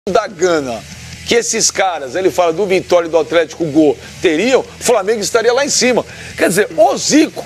da Gana que esses caras, ele fala do Vitória e do Atlético Gol, teriam, o Flamengo estaria lá em cima. Quer dizer, o Zico,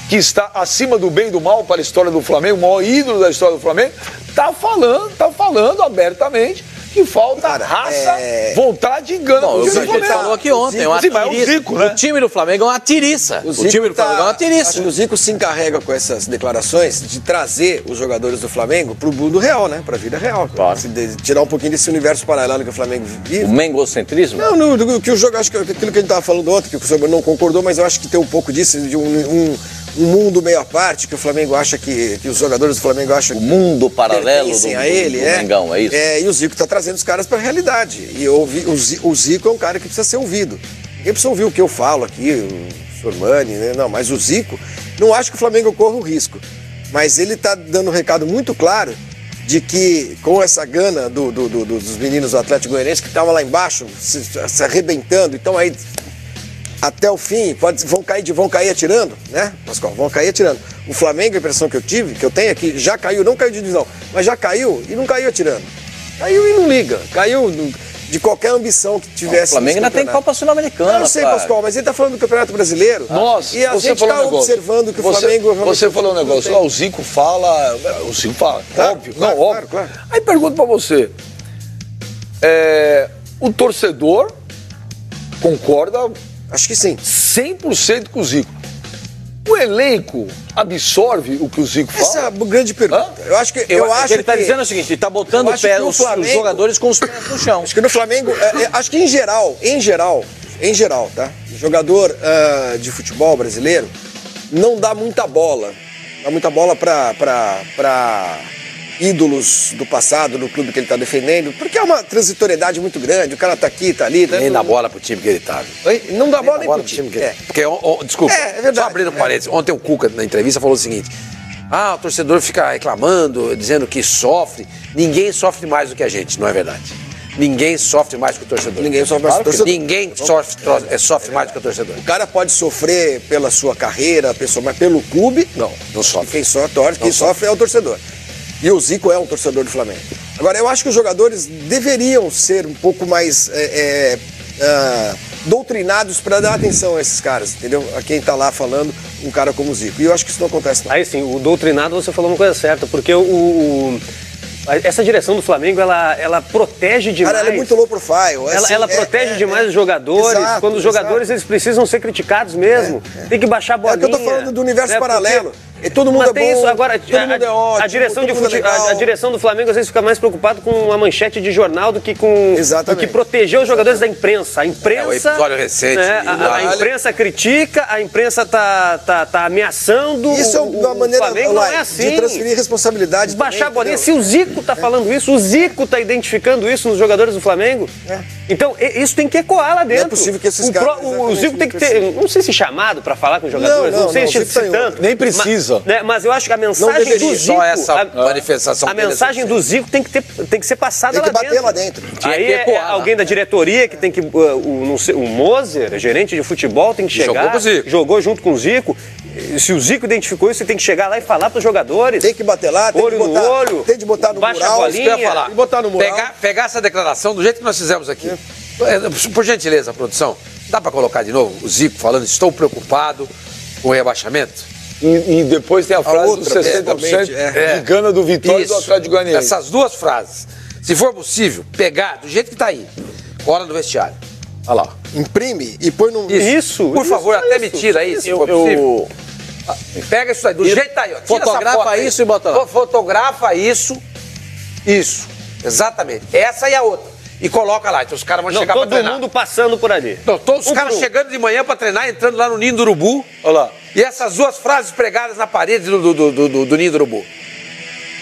que está acima do bem e do mal para a história do Flamengo, o maior ídolo da história do Flamengo, tá falando abertamente que falta raça, vontade e gana. Bom, o Zico falou aqui ontem, uma tiriça. Né? O time do Flamengo é uma tiriça. O time do Flamengo é uma tiriça. Acho que o Zico se encarrega com essas declarações de trazer os jogadores do Flamengo pro mundo real, né? Pra vida real. Claro. De tirar um pouquinho desse universo paralelo que o Flamengo vive. O mengocentrismo? Não, que o jogo, acho que aquilo que a gente tava falando ontem, que o senhor não concordou, mas eu acho que tem um pouco disso, de um mundo meio à parte, que o Flamengo acha que os jogadores do Flamengo acham o mundo paralelo do Mengão, é isso? E o Zico tá trazendo os caras pra realidade. E o Zico é um cara que precisa ser ouvido. Ninguém precisa ouvir o que eu falo aqui, o Sormani, né? Não, mas o Zico, não acho que o Flamengo corra o risco. Mas ele tá dando um recado muito claro de que com essa gana dos meninos do Atlético Goianiense que estavam lá embaixo, se arrebentando, então aí até o fim, vão cair atirando, né, Pascoal? Vão cair atirando. O Flamengo, a impressão que eu tenho é que já caiu, não caiu de divisão, mas já caiu e não caiu atirando. Caiu e não liga. Caiu de qualquer ambição que tivesse. O Flamengo ainda tem Copa Sul-Americana. Eu não sei, Pascoal, mas ele tá falando do Campeonato Brasileiro. Nossa, e a gente tá observando que o Flamengo... Você falou um negócio lá, o Zico fala, claro, óbvio. Claro. Aí pergunto pra você, o torcedor concorda... Acho que sim. 100% com o Zico. O elenco absorve o que o Zico fala? Essa é a grande pergunta. Eu acho que ele está dizendo o seguinte, ele está botando os jogadores com os pés no chão. Acho que no Flamengo, acho que em geral, tá? Jogador de futebol brasileiro não dá muita bola. Dá muita bola para ídolos do passado, do clube que ele está defendendo, porque é uma transitoriedade muito grande, o cara tá aqui, tá ali... Nem dá bola pro time que ele tá. Não dá bola nem pro time que ele tá. Porque, desculpa, é verdade, só abrindo parênteses, ontem o Cuca, na entrevista, falou o seguinte, o torcedor fica reclamando, dizendo que sofre, ninguém sofre mais do que a gente, não é verdade? Ninguém sofre mais que o torcedor. Ninguém sofre mais que o torcedor. Ninguém sofre mais do que o torcedor. O cara pode sofrer pela sua carreira, mas pelo clube, não sofre. Quem sofre é o torcedor. E o Zico é um torcedor do Flamengo. Agora, eu acho que os jogadores deveriam ser um pouco mais doutrinados para dar atenção a esses caras, entendeu? A quem tá lá falando, um cara como o Zico. E eu acho que isso não acontece. Não. Aí sim, o doutrinado, você falou uma coisa certa, porque essa direção do Flamengo, ela protege demais. Cara, ela é muito low profile. Ela protege demais os jogadores. Exato, quando os jogadores eles precisam ser criticados mesmo. Tem que baixar a bolinha. É que eu tô falando do universo paralelo. E todo mundo tem bom, isso. Agora, todo mundo é ótimo, a direção do Flamengo às vezes fica mais preocupada com uma manchete de jornal do que com do que proteger os jogadores da imprensa. A imprensa, o episódio recente. A imprensa critica, a imprensa tá ameaçando. Isso é uma maneira não é assim. De transferir responsabilidade. Baixar a bolinha. Se o Zico tá falando isso, o Zico tá identificando isso nos jogadores do Flamengo. Então, isso tem que ecoar lá dentro. Não é possível que esses caras... O Zico tem que ter, não sei se chamado para falar com os jogadores, não sei se tanto. Nem precisa. Mas eu acho que a mensagem do Zico... Só essa manifestação. A mensagem do Zico tem que ser passada lá dentro. Tem que bater lá dentro. Aí é alguém da diretoria que tem que... O Moser, gerente de futebol, tem que chegar... Jogou junto com o Zico. Se o Zico identificou isso, você tem que chegar lá e falar para os jogadores. Tem que bater lá, olho no olho. Tem de botar no mural. Tem que botar no mural. Pegar essa declaração do jeito que nós fizemos aqui. Por gentileza, produção, dá para colocar de novo o Zico falando, estou preocupado com o rebaixamento? E depois tem a frase dos 60% de Gana do Vitória e do Atlético Goianiense. Essas duas frases, se for possível, pegar do jeito que tá aí, cola no vestiário. Olha lá. Imprime e põe no... Isso. Por favor, até me tira aí, se for possível. Pega isso aí, do jeito que tá aí. Ó. Fotografa isso e bota lá. Fotografa isso. Isso. Exatamente. Essa e a outra. E coloca lá. Então os caras vão chegar pra treinar. Todo mundo passando por ali. Então, todos os caras chegando de manhã pra treinar, entrando lá no Ninho do Urubu. Olha lá. E essas duas frases pregadas na parede do Ninho do Urubu.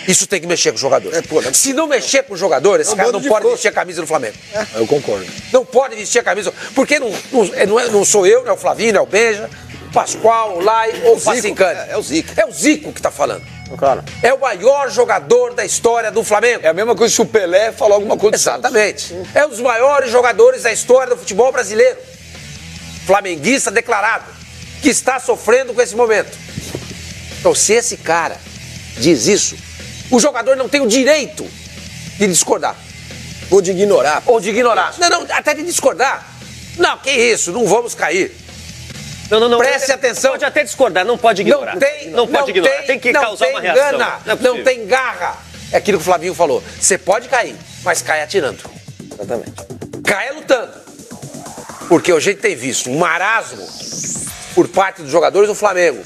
Isso tem que mexer com o jogador. Se não mexer com o jogador, esse cara não pode vestir a camisa do Flamengo. Eu concordo. Não pode vestir a camisa. Porque não sou eu, não é o Flavinho, não é o Beja, o Pascoal, o Lai ou o Facincani. É o Zico. É o Zico que tá falando. Claro. É o maior jogador da história do Flamengo. É a mesma coisa se o Pelé falar alguma coisa. Exatamente. É um dos maiores jogadores da história do futebol brasileiro. Flamenguista declarado. Que está sofrendo com esse momento. Então, se esse cara diz isso, o jogador não tem o direito de discordar. Ou de ignorar. Ou de ignorar. Não, até de discordar. Não, que isso, não vamos cair. Não. Preste atenção. Pode até discordar, não pode ignorar. Não pode ignorar, tem que causar uma reação. Não tem garra. É aquilo que o Flavinho falou. Você pode cair, mas cai atirando. Exatamente. Caia lutando. Porque a gente tem visto um marasmo por parte dos jogadores do Flamengo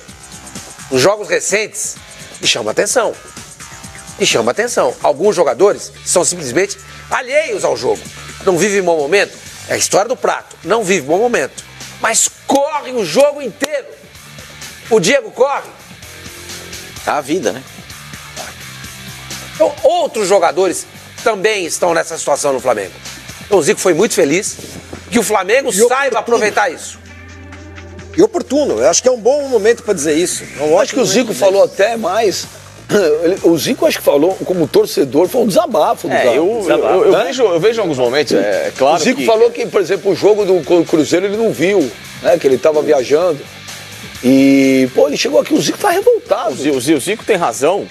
nos jogos recentes e chama atenção. Alguns jogadores são simplesmente alheios ao jogo. Não vivem bom momento. É a história do prato. Não vive bom momento. Mas corre o jogo inteiro. O Diego corre. É a vida, né? Então, outros jogadores também estão nessa situação no Flamengo. Então, o Zico foi muito feliz que o Flamengo saiba aproveitar isso. E oportuno. Eu acho que é um bom momento para dizer isso. Acho que o Zico falou até mais. O Zico, acho que falou, como torcedor, foi um desabafo. Eu vejo em alguns momentos, é claro. O Zico falou que, por exemplo, o jogo do Cruzeiro ele não viu, né? Que ele estava viajando. E, ele chegou aqui, o Zico tá revoltado. O Zico tem razão.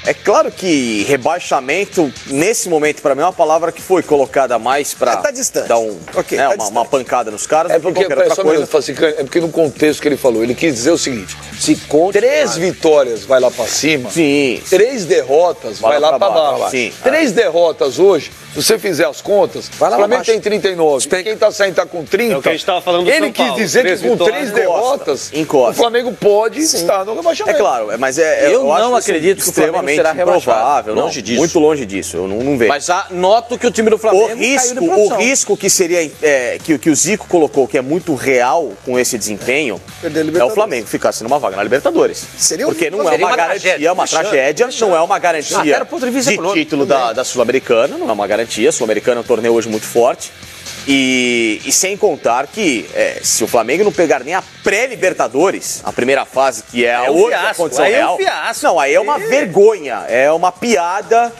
É claro que rebaixamento, nesse momento, para mim, é uma palavra que foi colocada mais para tá distante. Dar uma pancada nos caras. É porque, é porque no contexto que ele falou, ele quis dizer o seguinte: se 3 vitórias vai lá para cima, 3 derrotas vai lá para baixo. 3 derrotas hoje, se você fizer as contas, o Flamengo tem 39, quem tá saindo tá com 30. É o que a gente tava falando do Ele quis dizer que com 3 derrotas, o Flamengo pode estar no rebaixamento. É claro, mas eu não acredito que o Flamengo será rebaixado. Longe disso. Muito longe disso, eu não vejo. Mas noto que o time do Flamengo o risco que seria que o Zico colocou, que é muito real com esse desempenho, é o Flamengo ficar numa vaga na Libertadores. Porque não é uma garantia, uma tragédia, não é uma garantia de título da Sul-Americana, não é uma garantia. A Sul-Americana é um torneio hoje muito forte. E sem contar que se o Flamengo não pegar nem a pré-Libertadores, a primeira fase, que é hoje a condição real, não, aí é uma vergonha, é uma piada.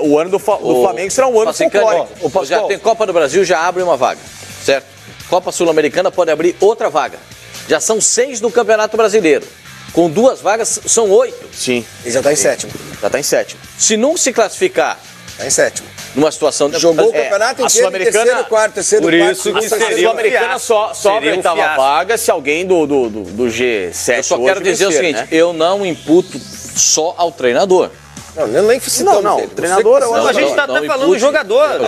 O ano do Flamengo será um ano folclórico. Já tem Copa do Brasil, já abre uma vaga, certo? Copa Sul-Americana pode abrir outra vaga. Já são 6 no Campeonato Brasileiro. Com 2 vagas, são 8. Sim. E já está em sétimo. Já está em sétimo. Se não se classificar... Está em sétimo. Numa situação de... Jogou o campeonato inteiro em terceiro, quarto, terceiro, por isso quarto. Que a Sul-Americana só abre a oitava vaga se alguém do G7... Eu só quero dizer o seguinte, eu não imputo só ao treinador. Nem citando. Não, treinador... A gente está até falando do jogador.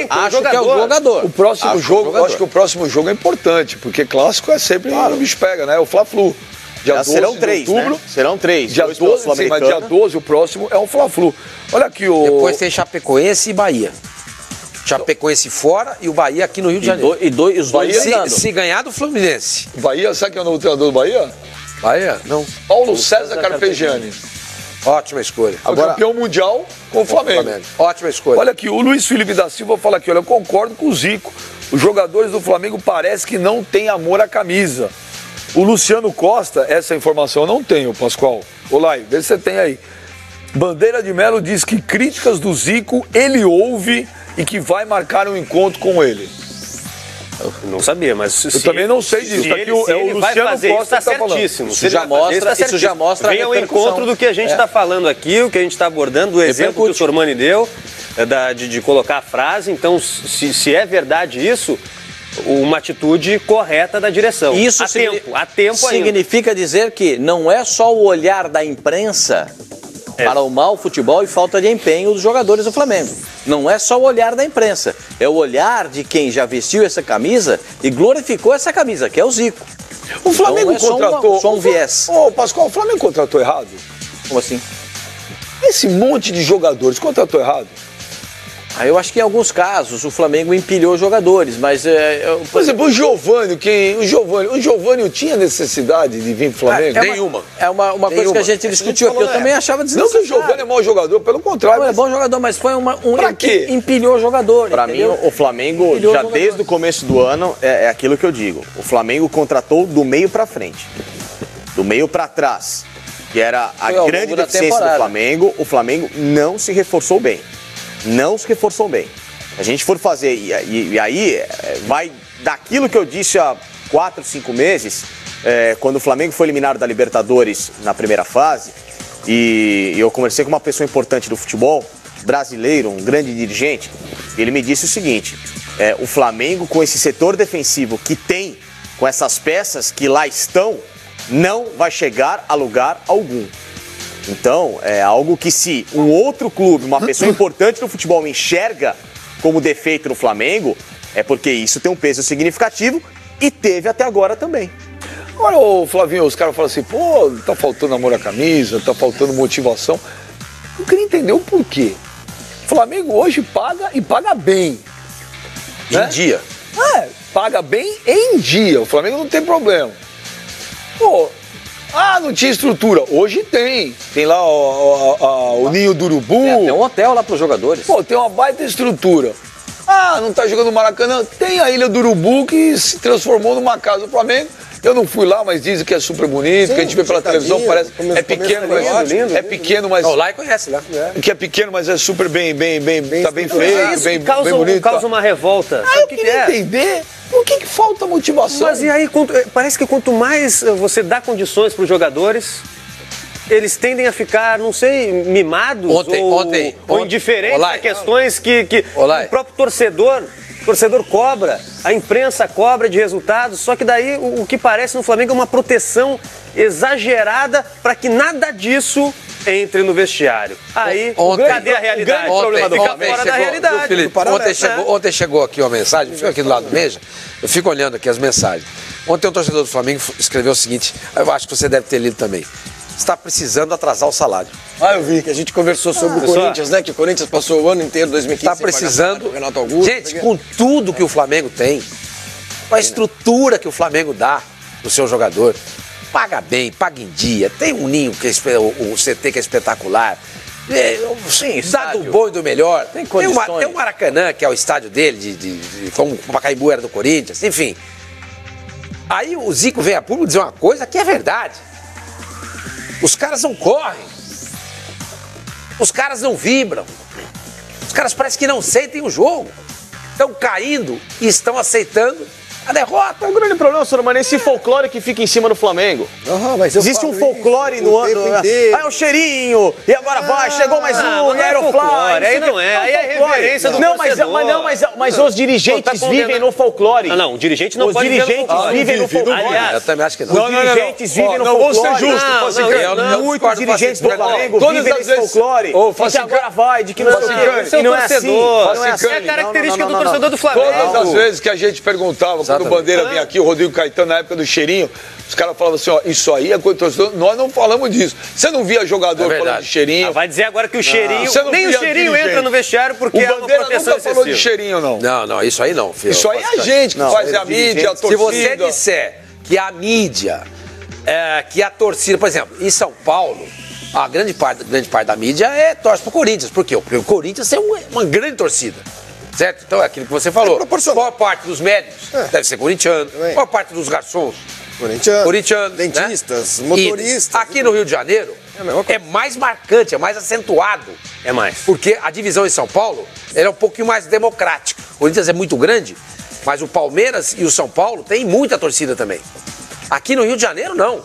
Acho que é o jogador. O próximo jogo, eu acho que o próximo jogo é importante, porque clássico é sempre o bicho pega, né? O Fla-Flu. Dia 12 serão 3, de outubro. Né? Serão 3. Dia 12, mas dia 12, o próximo é um Fla-Flu. Olha aqui o... Depois tem Chapecoense e Bahia. Chapecoense fora e o Bahia aqui no Rio de Janeiro. E os dois se ganhar do Fluminense. Bahia, sabe quem é o novo treinador do Bahia? Bahia? Não. Paulo César Carpegiani. Ótima escolha. Agora, campeão mundial com o Flamengo. Ótima escolha. Olha aqui, o Luiz Felipe da Silva fala aqui, olha, eu concordo com o Zico. Os jogadores do Flamengo parece que não têm amor à camisa. O Luciano Costa, essa informação eu não tenho, Pascoal. Olá, vê se você tem aí. Bandeira de Melo diz que críticas do Zico ele ouve e que vai marcar um encontro com ele. Eu não sabia, mas... Eu também não sei disso. O Luciano Costa está certíssimo. Isso já mostra vem ao encontro do que a gente está falando aqui, o que a gente está abordando, o exemplo que o Sormani deu, de colocar a frase. Então, se é verdade isso... uma atitude correta da direção. Isso a tempo significa dizer que não é só o olhar da imprensa para o mau futebol e falta de empenho dos jogadores do Flamengo. Não é só o olhar da imprensa, é o olhar de quem já vestiu essa camisa e glorificou essa camisa, que é o Zico. O Flamengo então, contratou... só um viés. Pascoal, o Flamengo contratou errado? Como assim? Esse monte de jogadores contratou errado? Eu acho que em alguns casos o Flamengo empilhou jogadores, mas... Por exemplo, o Giovani tinha necessidade de vir pro Flamengo? Nenhuma. É uma coisa que a gente discutiu aqui, eu também achava desnecessário. Não que o Giovani é mau jogador, pelo contrário. Não, é bom jogador, mas foi Pra quê? Empilhou jogador. Pra mim, o Flamengo, desde o começo do ano, é aquilo que eu digo. O Flamengo contratou do meio pra frente, do meio pra trás, que era a grande deficiência do Flamengo. O Flamengo não se reforçou bem. Não se reforçou bem. A gente for fazer, e aí vai daquilo que eu disse há 4, 5 meses, quando o Flamengo foi eliminado da Libertadores na primeira fase, e eu conversei com uma pessoa importante do futebol, brasileiro, um grande dirigente, ele me disse o seguinte, o Flamengo com esse setor defensivo que tem, com essas peças que lá estão, não vai chegar a lugar algum. Então, é algo que se um outro clube, uma pessoa importante no futebol enxerga como defeito no Flamengo, é porque isso tem um peso significativo e teve até agora também. Agora, ô Flavinho, os caras falam assim, pô, tá faltando amor à camisa, tá faltando motivação. Eu queria entender o porquê. O Flamengo hoje paga e paga bem. Em dia. Paga bem em dia. O Flamengo não tem problema. Pô, não tinha estrutura. Hoje tem. Tem lá o Ninho do Urubu. Tem um hotel lá pros jogadores. Pô, tem uma baita estrutura. Não tá jogando no Maracanã. Tem a Ilha do Urubu que se transformou numa casa do Flamengo. Eu não fui lá, mas dizem que é super bonito, que a gente vê pela televisão, parece. É pequeno, mas é pequeno, mas. Lá e conhece lá. Que é pequeno, mas é super bem tá bem feito, bem bonito. Causa uma revolta. Eu queria entender por que falta motivação. Mas e aí, parece que quanto mais você dá condições para os jogadores, eles tendem a ficar, não sei, mimados ou indiferentes a questões que o próprio torcedor cobra, a imprensa cobra de resultados, só que daí o que parece no Flamengo é uma proteção exagerada para que nada disso entre no vestiário. Aí, cadê a realidade? Fica fora da realidade. Felipe, ontem chegou aqui uma mensagem, fica aqui do lado do mesa, eu fico olhando aqui as mensagens. Ontem um torcedor do Flamengo escreveu o seguinte, eu acho que você deve ter lido também. Está precisando atrasar o salário. Eu vi que a gente conversou sobre o Corinthians, né? Que o Corinthians passou o ano inteiro, 2015, está precisando. Renato Augusto, gente, com tudo que o Flamengo tem, com a estrutura que o Flamengo dá pro seu jogador, paga bem, paga em dia, tem um ninho, que é, o CT que é espetacular, dá do bom e do melhor. Tem o Maracanã, que é o estádio dele, como o Pacaembu era do Corinthians, enfim. Aí o Zico vem a público dizer uma coisa que é verdade. Os caras não correm, os caras não vibram, os caras parecem que não sentem o jogo, estão caindo e estão aceitando a derrota. O grande problema, Sormani, é esse folclore que fica em cima do Flamengo. Mas existe um folclore no ano. É o cheirinho, e agora vai, chegou mais um, e Aerofly. Aí não é, aí é reverência do torcedor. Mas os dirigentes vivem no folclore. Não, o dirigente não pode viver no folclore. Os dirigentes vivem no folclore. Aliás, eu também acho que não. Os dirigentes vivem no folclore. Vamos ser justos, muitos dirigentes do Flamengo vivem nesse folclore. E que agora vai, de que não é assim. É a característica do torcedor do Flamengo. Todas as vezes que a gente perguntava, quando o Bandeira vinha aqui, o Rodrigo Caetano, na época do cheirinho, os caras falavam assim, isso aí é coisa do torcedor, nós não falamos disso. Você não via jogador falando de cheirinho. Vai dizer agora que o cheirinho, nem o cheirinho entra no vestiário porque é uma proteção excessiva. Nunca falou de cheirinho, não. Não, isso aí não, filho. Isso aí é a gente que faz a mídia, a torcida. Se você disser que a mídia, que a torcida, por exemplo, em São Paulo, a grande parte da mídia torce pro Corinthians. Por quê? Porque o Corinthians é uma grande torcida. Certo? Então é aquilo que você falou. Qual parte dos médicos deve ser corintiano. Qual parte dos garçons? Corintiano. Dentistas, motoristas. E aqui no Rio de Janeiro é mais marcante, é mais acentuado. É mais. Porque a divisão em São Paulo é um pouquinho mais democrática. O Corinthians é muito grande, mas o Palmeiras e o São Paulo têm muita torcida também. Aqui no Rio de Janeiro, não.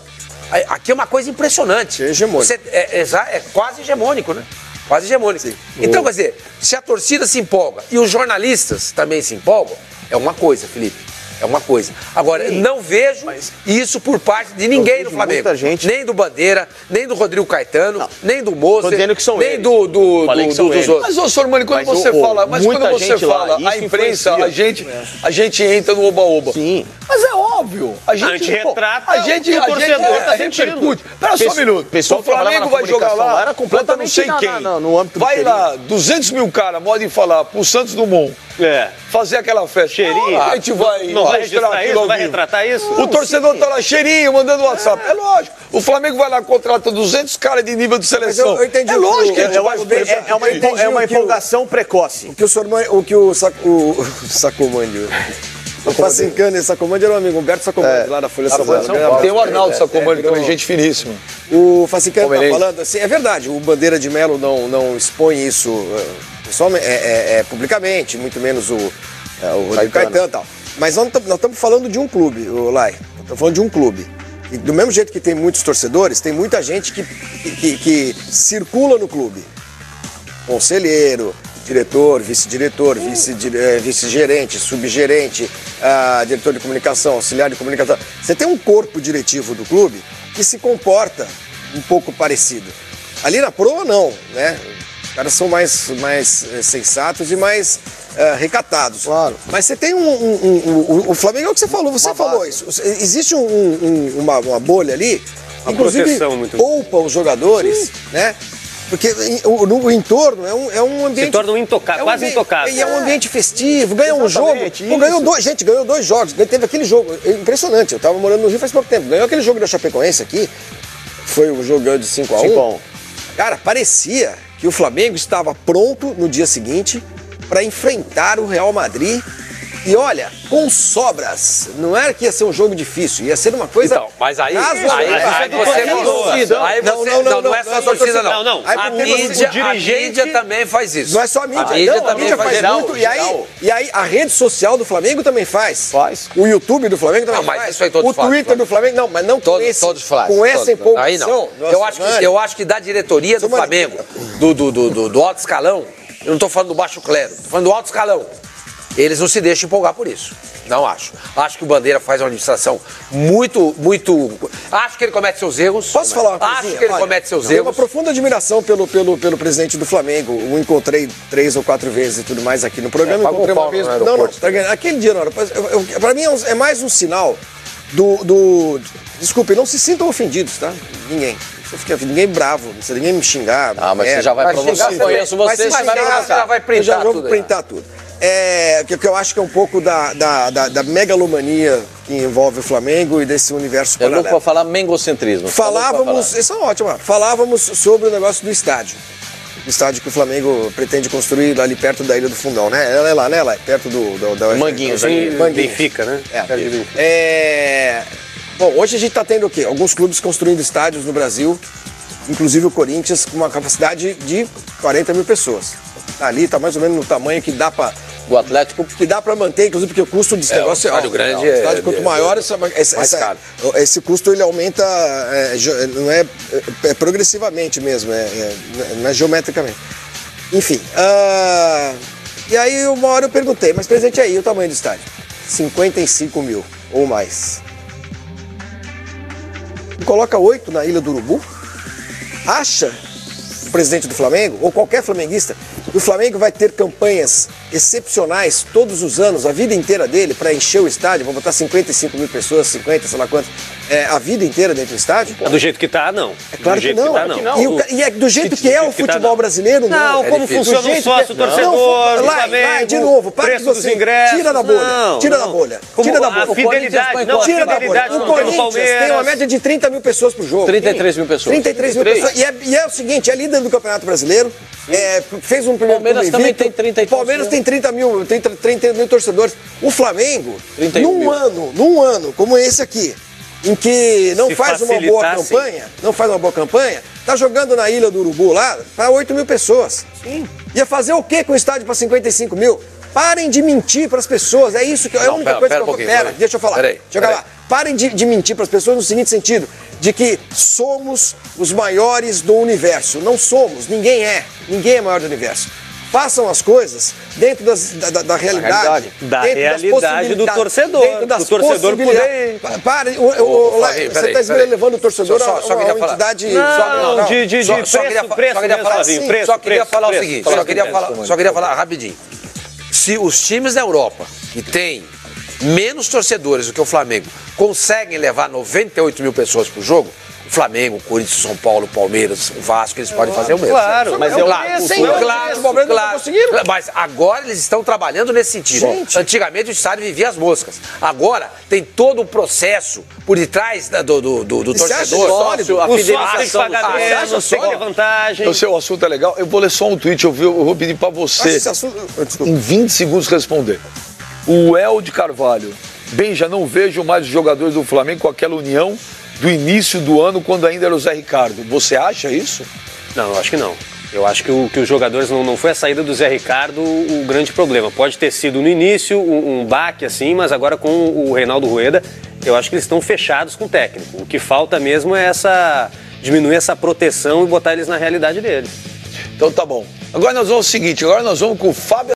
Aqui é uma coisa impressionante. É hegemônico. É quase hegemônico, né? Quase hegemônico. Sim. Então, quer dizer, se a torcida se empolga e os jornalistas também se empolgam, é uma coisa, Felipe. É uma coisa. Agora, não vejo isso por parte de ninguém no Flamengo. Nem do Bandeira, nem do Rodrigo Caetano, nem do Moser, nem dos outros. Mas, ô Sormani, quando você fala, a imprensa, a gente entra no oba-oba. Sim. Mas é óbvio. A gente retrata a gente repercute. Espera só um minuto. O Flamengo vai jogar lá, era completamente não sei quem. No âmbito vai lá, 200 mil caras, podem falar, pro Santos Dumont. Fazer aquela festa. Cheirinho. A gente vai. Não vai registrar isso? Vai retratar isso? O torcedor tá lá, cheirinho, mandando WhatsApp. É lógico. O Flamengo vai lá, contrata 200 caras de nível de seleção. Eu entendi. É lógico que a gente vai é uma empolgação precoce. O que o Sacomandi. O Facincani, Sacomandi era um amigo, Humberto Sacomandi, lá na Folha São Paulo. Tem o Arnaldo Sacomandi também, gente finíssima. O Facincani tá falando assim, é verdade, o Bandeira de Melo não expõe isso publicamente, muito menos o Rodrigo Caetano e tal. Mas nós estamos falando de um clube, o Lai. Estamos falando de um clube. E do mesmo jeito que tem muitos torcedores, tem muita gente que circula no clube. conselheiro, diretor, vice-diretor, vice-gerente, subgerente, diretor de comunicação, auxiliar de comunicação. Você tem um corpo diretivo do clube que se comporta um pouco parecido. Ali na proa, não, né? Os caras são mais sensatos e mais recatados. Claro. Mas você tem o Flamengo é o que você falou, falou isso. Existe uma bolha ali, inclusive poupa os jogadores, né? Porque o entorno é um ambiente... Se torna quase intocável. E é um ambiente festivo, ganha um jogo. Ganhou dois jogos. Teve aquele jogo, impressionante. Eu tava morando no Rio faz pouco tempo. Ganhou aquele jogo da Chapecoense aqui, foi o jogo de 5-1. Cara, parecia que o Flamengo estava pronto no dia seguinte para enfrentar o Real Madrid. E olha, com sobras. Não era que ia ser um jogo difícil, ia ser uma coisa... Então, mas aí você mudou. Não é só a torcida, não. A mídia também faz isso. Não é só a mídia. A mídia faz muito. E aí a rede social do Flamengo também faz. O YouTube do Flamengo também faz. Isso aí todos fazem. O Twitter do Flamengo, não, mas não com essa empolgação. Aí não. Eu acho que da diretoria do Flamengo, do alto escalão, eu não estou falando do baixo clero, estou falando do alto escalão. Eles não se deixam empolgar por isso. Não acho. Acho que o Bandeira faz uma administração muito... Acho que ele comete seus erros. Posso falar uma coisinha? Acho que ele comete seus erros. Tenho uma profunda admiração pelo presidente do Flamengo. O encontrei 3 ou 4 vezes e tudo mais aqui no programa. Encontrei uma vez. Não. Aquele dia, não. Pra mim é mais um sinal Desculpe, não se sintam ofendidos, tá? Ninguém. Ninguém bravo, não precisa ninguém me xingar. Mas você já vai provocar. Eu conheço você, já vai printar tudo. Eu já vou printar tudo. Que eu acho que é um pouco da megalomania que envolve o Flamengo e desse universo paralelo. Eu não vou falar mengocentrismo. Isso é ótimo, falávamos sobre o negócio do estádio. O estádio que o Flamengo pretende construir ali perto da Ilha do Fundão, né? Ela é lá, né? Lá, perto da Manguinhos. Benfica, né? Bom, hoje a gente está tendo o quê? Alguns clubes construindo estádios no Brasil, inclusive o Corinthians, com uma capacidade de 40 mil pessoas. Ali está mais ou menos no tamanho que dá para... O Atlético... Que dá para manter, inclusive porque o custo desse negócio é alto. Grande estádio, quanto maior, esse custo ele aumenta, não é progressivamente mesmo, não é geometricamente. Enfim, e aí uma hora eu perguntei, mas presidente, aí o tamanho do estádio? 55 mil ou mais. Coloca 8 na Ilha do Urubu? Acha o presidente do Flamengo, ou qualquer flamenguista, que o Flamengo vai ter campanhas excepcionais todos os anos, a vida inteira dele, para encher o estádio? Vão botar 55 mil pessoas, 50, sei lá quantos, a vida inteira dentro do estádio? Do jeito que tá, não. É claro que não. E é do jeito que é o futebol brasileiro, não. Não, como funciona o sócio, torcedor, Flamengo, de novo, preço dos ingressos. Tira da bolha, tira da bolha. A fidelidade, não, tira da bolha. O Corinthians tem uma média de 30 mil pessoas por jogo. 33 mil pessoas. 33 mil pessoas. E é o seguinte, é líder do Campeonato Brasileiro, fez um primeiro Palmeiras também tem 30 Palmeiras tem 30 mil torcedores. O Flamengo, num ano como esse aqui, em que não faz uma boa campanha, tá jogando na Ilha do Urubu lá para 8 mil pessoas. Sim. Ia fazer o quê com o estádio para 55 mil? Parem de mentir para as pessoas. É isso que é a única coisa que eu... Deixa eu falar. Parem de mentir para as pessoas no seguinte sentido, de que somos os maiores do universo. Não somos, ninguém é maior do universo. Façam as coisas dentro da realidade. Da realidade do torcedor. Dentro das possibilidades. Pare, você está levando o torcedor a uma entidade... Só queria falar o seguinte, só queria falar rapidinho. Se os times da Europa, que têm menos torcedores do que o Flamengo, conseguem levar 98 mil pessoas pro jogo, o Flamengo, o Corinthians, o São Paulo, o Palmeiras, o Vasco, eles podem fazer o mesmo. Claro, mas claro. Mas agora eles estão trabalhando nesse sentido. Antigamente o estádio vivia as moscas. Agora tem todo um processo por detrás do torcedor. A fidelização tem que pagar menos, tem que ter vantagem. O seu assunto é legal. Eu vou ler só um tweet, eu vou pedir pra você, em 20 segundos, responder. O El de Carvalho. Bem, já não vejo mais os jogadores do Flamengo com aquela união do início do ano, quando ainda era o Zé Ricardo. Você acha isso? Não, eu acho que não. Eu acho que os jogadores não foi a saída do Zé Ricardo o grande problema. Pode ter sido no início um baque assim, mas agora com o Reinaldo Rueda, eu acho que eles estão fechados com o técnico. O que falta mesmo é diminuir essa proteção e botar eles na realidade deles. Então tá bom. Agora nós vamos ao seguinte, agora nós vamos com o Fábio